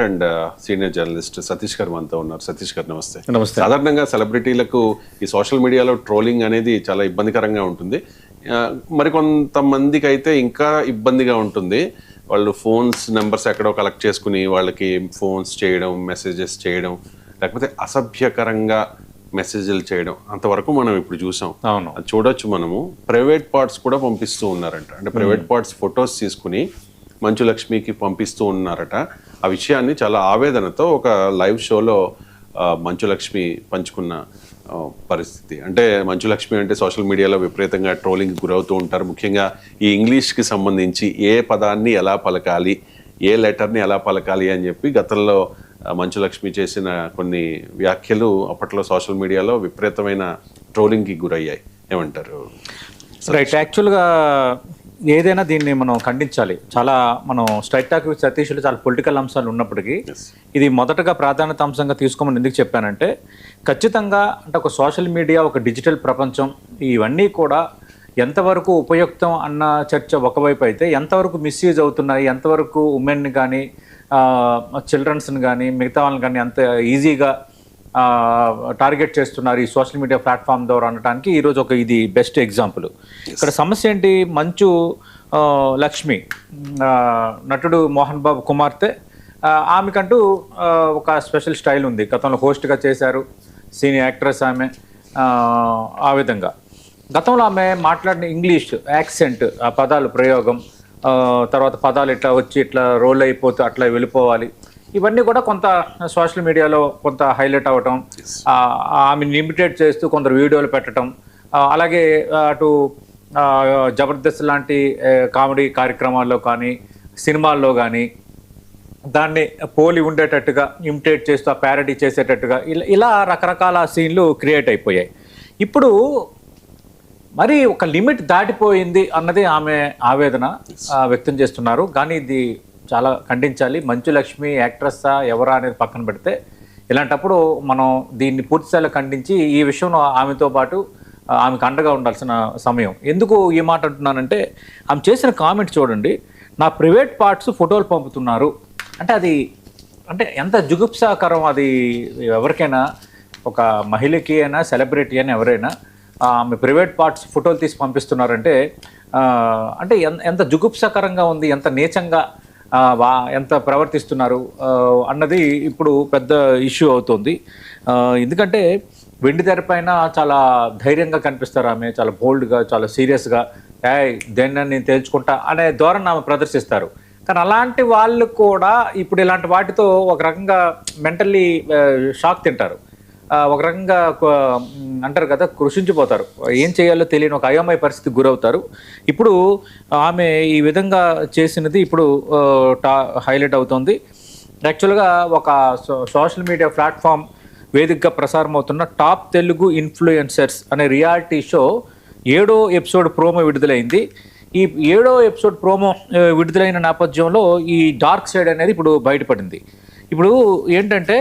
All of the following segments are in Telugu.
అండ్ సీనియర్ జర్నలిస్ట్ సతీష్ గారు మనతో ఉన్నారు. సతీష్ గారు నమస్తే. నమస్తే. సాధారణంగా సెలబ్రిటీలకు ఈ సోషల్ మీడియాలో ట్రోలింగ్ అనేది చాలా ఇబ్బందికరంగా ఉంటుంది. మరికొంతమందికి అయితే ఇంకా ఇబ్బందిగా ఉంటుంది. వాళ్ళు ఫోన్స్ నెంబర్స్ ఎక్కడో కలెక్ట్ చేసుకుని వాళ్ళకి ఫోన్స్ చేయడం, మెసేజెస్ చేయడం, లేకపోతే అసభ్యకరంగా మెసేజ్లు చేయడం, అంతవరకు మనం ఇప్పుడు చూసాం. అవును, అది చూడొచ్చు. మనము ప్రైవేట్ పార్ట్స్ కూడా పంపిస్తూ ఉన్నారంట. అంటే ప్రైవేట్ పార్ట్స్ ఫొటోస్ తీసుకుని మంచు లక్ష్మికి పంపిస్తూ ఉన్నారట. ఆ విషయాన్ని చాలా ఆవేదనతో ఒక లైవ్ షోలో మంచు లక్ష్మి పంచుకున్న పరిస్థితి. అంటే మంచు లక్ష్మి అంటే సోషల్ మీడియాలో విపరీతంగా ట్రోలింగ్కి గురవుతూ ఉంటారు. ముఖ్యంగా ఈ ఇంగ్లీష్కి సంబంధించి ఏ పదాన్ని ఎలా పలకాలి, ఏ లెటర్ని ఎలా పలకాలి అని చెప్పి గతంలో మంచు లక్ష్మి చేసిన కొన్ని వ్యాఖ్యలు అప్పట్లో సోషల్ మీడియాలో విపరీతమైన ట్రోలింగ్కి గురయ్యాయి. ఏమంటారు? రైట్. యాక్చువల్గా ఏదైనా దీన్ని మనం ఖండించాలి. చాలా మనం స్ట్రైట్ టాక్ విత్ సతీష్లో చాలా పొలిటికల్ అంశాలు ఉన్నప్పటికీ ఇది మొదటగా ప్రాధాన్యత అంశంగా తీసుకోమని ఎందుకు చెప్పానంటే, ఖచ్చితంగా అంటే ఒక సోషల్ మీడియా, ఒక డిజిటల్ ప్రపంచం, ఇవన్నీ కూడా ఎంతవరకు ఉపయుక్తం అన్న చర్చ ఒకవైపు అయితే, ఎంతవరకు మిస్యూజ్ అవుతున్నాయి, ఎంతవరకు ఉమెన్ని కానీ చిల్డ్రన్స్ని కానీ మిగతా వాళ్ళని కానీ అంత ఈజీగా టార్గెట్ చేస్తున్నారు ఈ సోషల్ మీడియా ప్లాట్ఫామ్ ద్వారా అనడానికి ఈరోజు ఒక ఇది బెస్ట్ ఎగ్జాంపుల్. ఇక్కడ సమస్య ఏంటి? మంచు లక్ష్మి నటుడు మోహన్ బాబు కుమార్తె, ఆమెకంటూ ఒక స్పెషల్ స్టైల్ ఉంది. గతంలో హోస్ట్గా చేశారు, సీనియర్ యాక్ట్రెస్ ఆమె. ఆ విధంగా గతంలో ఆమె మాట్లాడిన ఇంగ్లీష్ యాక్సెంట్, ఆ పదాల ప్రయోగం, తర్వాత పదాలు ఇట్లా వచ్చి ఇట్లా రోల్ అయిపోతూ అట్లా వెళ్ళిపోవాలి, ఇవన్నీ కూడా కొంత సోషల్ మీడియాలో కొంత హైలైట్ అవ్వటం, ఆమెను ఇమిటేట్ చేస్తూ కొందరు వీడియోలు పెట్టడం, అలాగే అటు జబర్దస్త్ లాంటి కామెడీ కార్యక్రమాల్లో కానీ సినిమాల్లో కానీ దాన్ని పోలి ఉండేటట్టుగా ఇమిటేట్ చేస్తూ ఆ ప్యారడీ చేసేటట్టుగా ఇలా రకరకాల సీన్లు క్రియేట్ అయిపోయాయి. ఇప్పుడు మరి ఒక లిమిట్ దాటిపోయింది అన్నది ఆమె ఆవేదన వ్యక్తం చేస్తున్నారు. కానీ ఇది చాలా ఖండించాలి. మంచు లక్ష్మి యాక్ట్రెస్సా ఎవరా అనేది పక్కన పెడితే, ఇలాంటప్పుడు మనం దీన్ని పూర్తిస్థాయిలో ఖండించి ఈ విషయంలో ఆమెతో పాటు ఆమెకు అండగా ఉండాల్సిన సమయం. ఎందుకు ఈ మాట అంటున్నానంటే, ఆమె చేసిన కామెంట్ చూడండి. నా ప్రైవేట్ పార్ట్స్ ఫోటోలు పంపుతున్నారు అంటే అది అంటే ఎంత జుగుప్సాకరం. అది ఎవరికైనా, ఒక మహిళకి అయినా సెలబ్రిటీ అయినా ఎవరైనా ఆమె ప్రైవేట్ పార్ట్స్ ఫోటోలు తీసి పంపిస్తున్నారంటే అంటే ఎంత జుగుప్సాకరంగా ఉంది, ఎంత నీచంగా ఎంత ప్రవర్తిస్తున్నారు అన్నది ఇప్పుడు పెద్ద ఇష్యూ అవుతుంది. ఎందుకంటే వెండి తెరపైన చాలా ధైర్యంగా కనిపిస్తారు ఆమె, చాలా బోల్డ్గా, చాలా సీరియస్గా, దేన్ని నేను తేల్చుకుంటా అనే ధోరణి ఆమె ప్రదర్శిస్తారు. కానీ అలాంటి వాళ్ళు కూడా ఇప్పుడు ఇలాంటి వాటితో ఒక రకంగా మెంటల్లీ షాక్ తింటారు, ఒక రకంగా అంటారు కదా, కృషించిపోతారు, ఏం చేయాలో తెలియని ఒక అయోమయ పరిస్థితికి గురవుతారు. ఇప్పుడు ఆమె ఈ విధంగా చేసినది ఇప్పుడు హైలైట్ అవుతుంది. యాక్చువల్గా ఒక సోషల్ మీడియా ప్లాట్ఫామ్ వేదికగా ప్రసారం అవుతున్న టాప్ తెలుగు ఇన్ఫ్లుయెన్సర్స్ అనే రియాలిటీ షో 7వ ఎపిసోడ్ ప్రోమో విడుదలైంది. ఈ 7వ ఎపిసోడ్ ప్రోమో విడుదలైన నేపథ్యంలో ఈ డార్క్ సైడ్ అనేది ఇప్పుడు బయటపడింది. ఇప్పుడు ఏంటంటే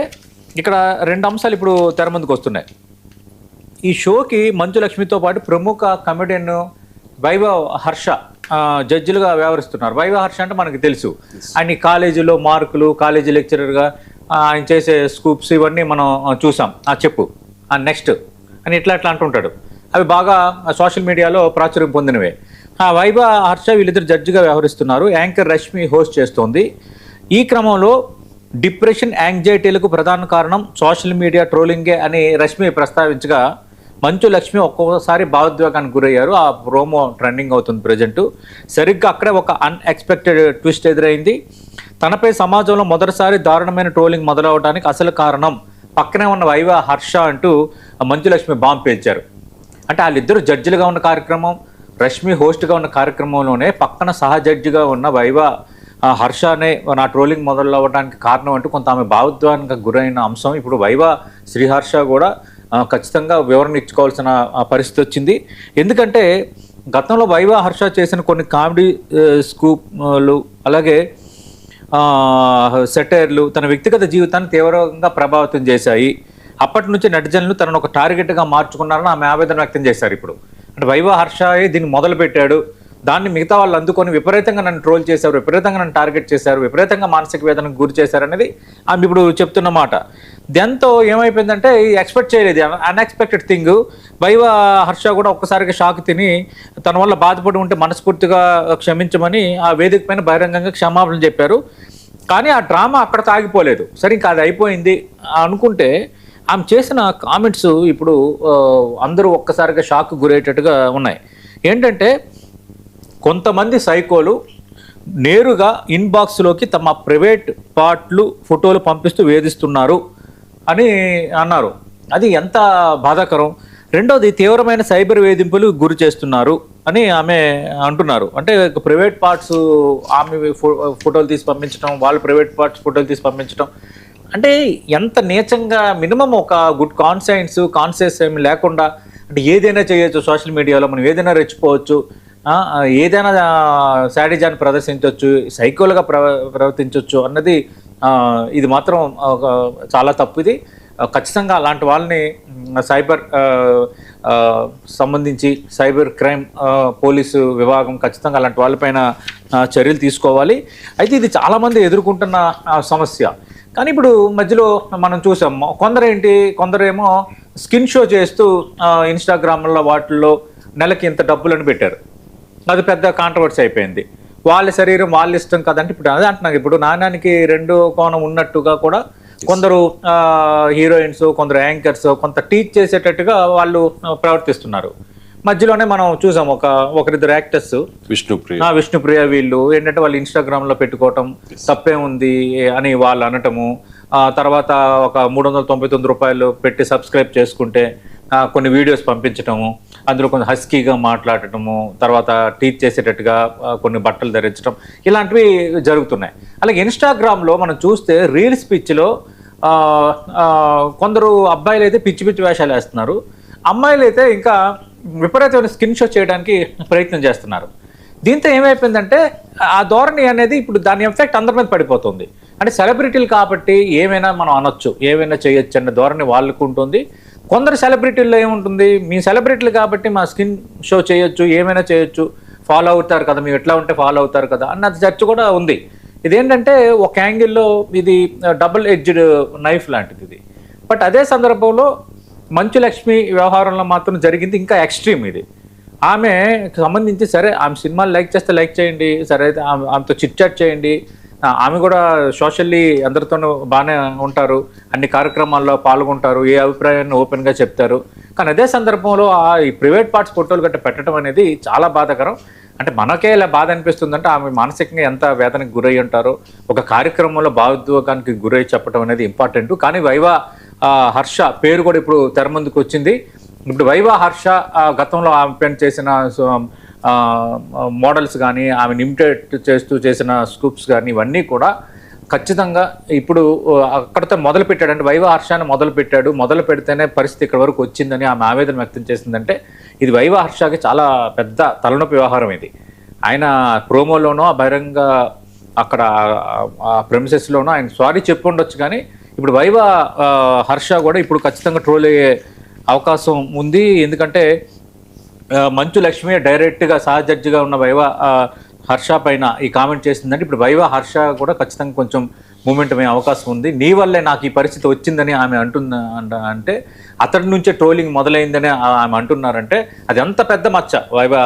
ఇక్కడ 2 అంశాలు ఇప్పుడు తెర ముందుకు వస్తున్నాయి. ఈ షోకి మంచు లక్ష్మితో పాటు ప్రముఖ కమెడియన్ వైభవ్ హర్ష జడ్జిలుగా వ్యవహరిస్తున్నారు. వైభవ్ హర్ష అంటే మనకు తెలుసు, ఆయన కాలేజీలో మార్కులు, కాలేజీ లెక్చరర్గా ఆయన చేసే స్కూప్స్ ఇవన్నీ మనం చూసాం. చెప్పు నెక్స్ట్ అని ఇట్లా అంటుంటాడు. అవి బాగా సోషల్ మీడియాలో ప్రాచుర్యం పొందినవే. వైభవ్ హర్ష వీళ్ళిద్దరు జడ్జిగా వ్యవహరిస్తున్నారు. యాంకర్ రష్మి హోస్ట్ చేస్తోంది. ఈ క్రమంలో డిప్రెషన్, యాంగ్జైటీలకు ప్రధాన కారణం సోషల్ మీడియా ట్రోలింగే అని రష్మి ప్రస్తావించగా, మంచు లక్ష్మి ఒక్కొక్కసారి భావోద్వేగానికి గురయ్యారు. ఆ ప్రోమో ట్రెండింగ్ అవుతుంది ప్రజెంట్. సరిగ్గా అక్కడే ఒక అన్ఎక్స్పెక్టెడ్ ట్విస్ట్ ఎదురైంది. తనపై సమాజంలో మొదటిసారి దారుణమైన ట్రోలింగ్ మొదలవడానికి అసలు కారణం పక్కనే ఉన్న వైభవ్ హర్ష అంటూ మంచు లక్ష్మి బాంబు పేల్చారు. అంటే వాళ్ళిద్దరూ జడ్జిలుగా ఉన్న కార్యక్రమం, రష్మి హోస్ట్గా ఉన్న కార్యక్రమంలోనే పక్కన సహ జడ్జిగా ఉన్న వైభవ్ హర్ష అనే నా ట్రోలింగ్ మొదలవ్వడానికి కారణం అంటూ కొంత ఆమె భావోద్వేగానికి గురైన అంశం. ఇప్పుడు వైభవ్ శ్రీహర్ష కూడా ఖచ్చితంగా వివరణ ఇచ్చుకోవాల్సిన పరిస్థితి వచ్చింది. ఎందుకంటే గతంలో వైభవ్ హర్ష చేసిన కొన్ని కామెడీ స్కూప్లు, అలాగే సెటైర్లు తన వ్యక్తిగత జీవితాన్ని తీవ్రంగా ప్రభావితం చేశాయి. అప్పటి నుంచి నెటిజన్లు తనను ఒక టార్గెట్గా మార్చుకున్నారని ఆమె ఆవేదన వ్యక్తం చేశారు. ఇప్పుడు అంటే వైభవ్ హర్షయే దీన్ని మొదలుపెట్టాడు, దాన్ని మిగతా వాళ్ళు అందుకొని విపరీతంగా నన్ను ట్రోల్ చేశారు, విపరీతంగా నన్ను టార్గెట్ చేశారు, విపరీతంగా మానసిక వేదనకు గురి చేశారు అనేది ఆమె ఇప్పుడు చెప్తున్న మాట. దాంతో ఏమైపోయిందంటే ఎక్స్పెక్ట్ చేయలేదు, అన్ఎక్స్పెక్టెడ్ థింగ్. వైవా హర్ష కూడా ఒక్కసారిగా షాక్ తిని తన వల్ల బాధపడి ఉంటే మనస్ఫూర్తిగా క్షమించమని ఆ వేదిక పైన బహిరంగంగా క్షమాపణ చెప్పారు. కానీ ఆ డ్రామా అక్కడ తాగిపోలేదు. సరే ఇంకా అది అయిపోయింది అనుకుంటే ఆమె చేసిన కామెంట్స్ ఇప్పుడు అందరూ ఒక్కసారిగా షాక్ గురయ్యేటట్టుగా ఉన్నాయి. ఏంటంటే కొంతమంది సైకోలు నేరుగా ఇన్బాక్స్లోకి తమ ప్రైవేట్ పార్ట్లు ఫోటోలు పంపిస్తూ వేధిస్తున్నారు అని అన్నారు. అది ఎంత బాధాకరం. రెండోది తీవ్రమైన సైబర్ వేధింపులు గురి చేస్తున్నారు అని ఆమె అంటున్నారు. అంటే ప్రైవేట్ పార్ట్స్ ఆమె ఫోటోలు తీసి పంపించడం, వాళ్ళు ప్రైవేట్ పార్ట్స్ ఫోటోలు తీసి పంపించడం అంటే ఎంత నీచంగా, మినిమం ఒక గుడ్ కాన్షియస్ ఏమి లేకుండా, అంటే ఏదైనా చేయొచ్చు సోషల్ మీడియాలో, మనం ఏదైనా రెచ్చిపోవచ్చు, ఏదైనా శాడిజాన్ని ప్రదర్శించవచ్చు, సైకోలుగా ప్రవర్తించవచ్చు అన్నది ఇది మాత్రం చాలా తప్పు. ఇది ఖచ్చితంగా అలాంటి వాళ్ళని సైబర్ సంబంధించి సైబర్ క్రైమ్ పోలీసు విభాగం ఖచ్చితంగా అలాంటి వాళ్ళపైన చర్యలు తీసుకోవాలి. అయితే ఇది చాలామంది ఎదుర్కొంటున్న సమస్య. కానీ ఇప్పుడు మధ్యలో మనం చూసాం, కొందరేమో స్కిన్ షో చేస్తూ ఇన్స్టాగ్రామ్లో వాటిల్లో నెలకి ఇంత డబ్బులను పెట్టారు. అది పెద్ద కాంట్రవర్సీ అయిపోయింది. వాళ్ళ శరీరం వాళ్ళ ఇష్టం కదంటే ఇప్పుడు అదే అంటున్నాను. ఇప్పుడు నాణ్యానికి రెండు కోణం ఉన్నట్టుగా కూడా కొందరు హీరోయిన్స్, కొందరు యాంకర్స్ కొంత టీచ్ చేసేటట్టుగా వాళ్ళు ప్రవర్తిస్తున్నారు. మధ్యలోనే మనం చూసాం ఒకరిద్దరు యాక్టర్స్, విష్ణుప్రియ, వీళ్ళు ఏంటంటే వాళ్ళు ఇన్స్టాగ్రామ్లో పెట్టుకోవటం తప్పే ఉంది అని వాళ్ళు అనటము, తర్వాత ఒక 399 రూపాయలు పెట్టి సబ్స్క్రైబ్ చేసుకుంటే కొన్ని వీడియోస్ పంపించటము, అందులో కొంచెం హస్కీగా మాట్లాడటము, తర్వాత టీచ్ చేసేటట్టుగా కొన్ని బట్టలు ధరించడం, ఇలాంటివి జరుగుతున్నాయి. అలాగే ఇన్స్టాగ్రామ్లో మనం చూస్తే రీల్స్ పిచ్చిలో కొందరు అబ్బాయిలు అయితే పిచ్చి వేషాలు వేస్తున్నారు, అమ్మాయిలు అయితే ఇంకా విపరీతమైన స్కిన్ షో చేయడానికి ప్రయత్నం చేస్తున్నారు. దీంతో ఏమైపోయిందంటే ఆ ధోరణి అనేది ఇప్పుడు దాని ఎఫెక్ట్ అందరి మీద పడిపోతుంది. అంటే సెలబ్రిటీలు కాబట్టి ఏమైనా మనం అనొచ్చు, ఏమైనా చేయొచ్చు అన్న ధోరణి వాళ్ళకు ఉంటుంది. కొందరు సెలబ్రిటీల్లో ఏముంటుంది, మీ సెలబ్రిటీలు కాబట్టి మా స్కిన్ షో చేయొచ్చు, ఏమైనా చేయొచ్చు, ఫాలో అవుతారు కదా, మీరు ఎట్లా ఉంటే ఫాలో అవుతారు కదా అన్నది చర్చ కూడా ఉంది. ఇదేంటంటే ఒక యాంగిల్లో ఇది డబుల్ ఎడ్జ్డ్ నైఫ్ లాంటిది ఇది. బట్ అదే సందర్భంలో మంచు లక్ష్మి వ్యవహారంలో మాత్రం జరిగింది ఇంకా ఎక్స్ట్రీమ్. ఇది ఆమె సంబంధించి సరే ఆమె సినిమాలు లైక్ చేస్తే లైక్ చేయండి, సరే అయితే ఆమెతో చిట్ చాట్ చేయండి, ఆమె కూడా సోషల్లీ అందరితోనూ బాగానే ఉంటారు, అన్ని కార్యక్రమాల్లో పాల్గొంటారు, ఏ అభిప్రాయాన్ని ఓపెన్గా చెప్తారు. కానీ అదే సందర్భంలో ఈ ప్రైవేట్ పార్ట్స్ ఫోటోలు గట్ట పెట్టడం అనేది చాలా బాధాకరం. అంటే మనకే ఇలా బాధ అనిపిస్తుందంటే ఆమె మానసికంగా ఎంత వేదనకు గురై ఉంటారో, ఒక కార్యక్రమంలో భావోద్వేగానికి గురై చెప్పడం అనేది ఇంపార్టెంట్. కానీ వైవా హర్ష పేరు కూడా ఇప్పుడు తెర ముందుకు వచ్చింది. ఇప్పుడు వైవా హర్ష గతంలో ఆమె పైన చేసిన మోడల్స్ కానీ, ఆమెను ఇమిటేట్ చేస్తూ చేసిన స్కూప్స్ కానీ ఇవన్నీ కూడా ఖచ్చితంగా ఇప్పుడు అక్కడితో మొదలు పెట్టాడు. అంటే వైవా హర్షాన్ని మొదలు పెడితేనే పరిస్థితి ఇక్కడ వరకు వచ్చిందని ఆమె ఆవేదన వ్యక్తం చేసిందంటే ఇది వైవా హర్షకి చాలా పెద్ద తలనొప్పి వ్యవహారం. ఇది ఆయన ప్రోమోలోనో బహిరంగ అక్కడ ప్రెమిసెస్లోనో ఆయన సారీ చెప్పి ఉండొచ్చు. కానీ ఇప్పుడు వైవా హర్ష కూడా ఇప్పుడు ఖచ్చితంగా ట్రోల్ అయ్యే అవకాశం ఉంది. ఎందుకంటే మంచు లక్ష్మి డైరెక్ట్గా సహజడ్జిగా ఉన్న వైవా హర్ష పైన ఈ కామెంట్ చేసిందంటే ఇప్పుడు వైవా హర్ష కూడా ఖచ్చితంగా కొంచెం మూమెంట్ అయ్యే అవకాశం ఉంది. నీ వల్లే నాకు ఈ పరిస్థితి వచ్చిందని ఆమె అంటే అతడి నుంచే ట్రోలింగ్ మొదలైందని ఆమె అంటున్నారంటే అది ఎంత పెద్ద మచ్చ వైవా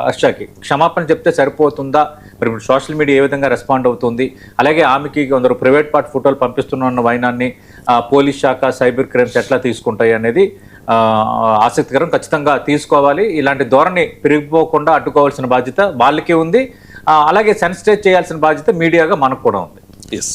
హర్షకి. క్షమాపణ చెప్తే సరిపోతుందా? మరి ఇప్పుడు సోషల్ మీడియా ఏ విధంగా రెస్పాండ్ అవుతుంది? అలాగే ఆమెకి కొందరు ప్రైవేట్ పార్ట్ ఫోటోలు పంపిస్తున్న వైనాన్ని పోలీస్ శాఖ, సైబర్ క్రైమ్స్ ఎట్లా తీసుకుంటాయి అనేది ఆసక్తికరం. ఖచ్చితంగా తీసుకోవాలి. ఇలాంటి ధోరణి పెరిగిపోకుండా అడ్డుకోవాల్సిన బాధ్యత వాళ్ళకి ఉంది. అలాగే సెన్సిటైజ్ చేయాల్సిన బాధ్యత మీడియాగా మనకు కూడా ఉంది. ఎస్.